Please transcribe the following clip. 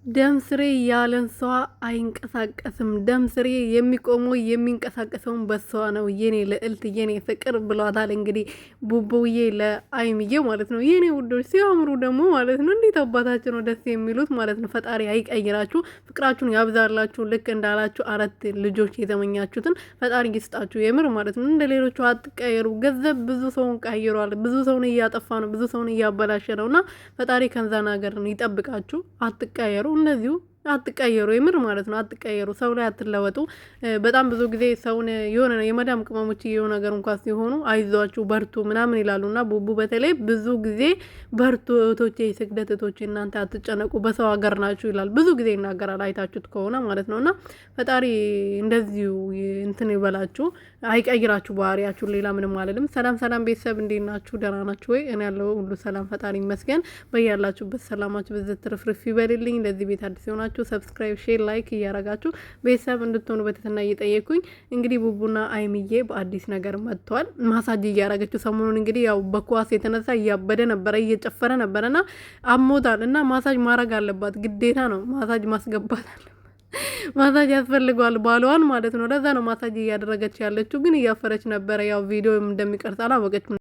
ደም ስሬ ያለን ሰው አይንቀሳቀስም። ደም ስሬ የሚቆመው የሚንቀሳቀሰውን በሰዋ ነው። የኔ ልዕልት የኔ ፍቅር ብሏታል። እንግዲህ ቡቡዬ ለአይምዬ ማለት ነው። የኔ ውዶች ሲያምሩ ደግሞ ማለት ነው። እንዴት አባታችን ነው ደስ የሚሉት ማለት ነው። ፈጣሪ አይቀይራችሁ፣ ፍቅራችሁን ያብዛላችሁ። ልክ እንዳላችሁ 4 ልጆች የተመኛችሁትን ፈጣሪ ይስጣችሁ። የምር ማለት ነው። እንደ ሌሎቹ አትቀየሩ። ገንዘብ ብዙ ሰውን ቀይሯል። ብዙ ሰውን እያጠፋ ነው። ብዙ ሰውን እያበላሸ ነው እና ፈጣሪ ከዛ ነገር ይጠብቃችሁ። አትቀየሩ። እንደዚሁ አትቀየሩ። የምር ማለት ነው። አትቀየሩ። ሰው ላይ አትለወጡ። በጣም ብዙ ጊዜ ሰውን የሆነ የመዳም ቅመሞች የሆነ ነገር እንኳን ሲሆኑ አይዟችሁ በርቱ ምናምን ይላሉና ቡቡ በተለይ ብዙ ጊዜ በርቱ እህቶቼ፣ ስግደት እህቶቼ እናንተ አትጨነቁ በሰው ሀገር ናችሁ ይላል። ብዙ ጊዜ ይናገራል አይታችሁት ከሆነ ማለት ነውና ፈጣሪ እንደዚሁ እንትን ይበላችሁ፣ አይቀይራችሁ ባህሪያችሁ። ሌላ ምንም አልልም። ሰላም ሰላም ቤተሰብ እንዴት ናችሁ? ደህና ናችሁ ወይ? እኔ ያለው ሁሉ ሰላም ፈጣሪ ይመስገን። በያላችሁበት ሰላማችሁ በዘት ትርፍርፍ ይበልልኝ። ለዚህ ቤት አዲስ ሆናችሁ ሰብስክራይብ፣ ሼር፣ ላይክ እያረጋችሁ ቤተሰብ እንድትሆኑ በትህትና እየጠየኩኝ እንግዲህ ቡቡና አይምዬ በአዲስ ነገር መጥቷል። ማሳጅ እያረገችው ሰሞኑን እንግዲህ ያው በኳስ የተነሳ እያበደ ነበረ፣ እየጨፈረ ነበረና አሞታል እና ማሳጅ ማድረግ አለባት፣ ግዴታ ነው። ማሳጅ ማስገባት አለ ማሳጅ ያስፈልገዋል ባሏን ማለት ነው። ለዛ ነው ማሳጅ እያደረገች ያለችው። ግን እያፈረች ነበረ። ያው ቪዲዮ እንደሚቀርጽ አላወቀችም።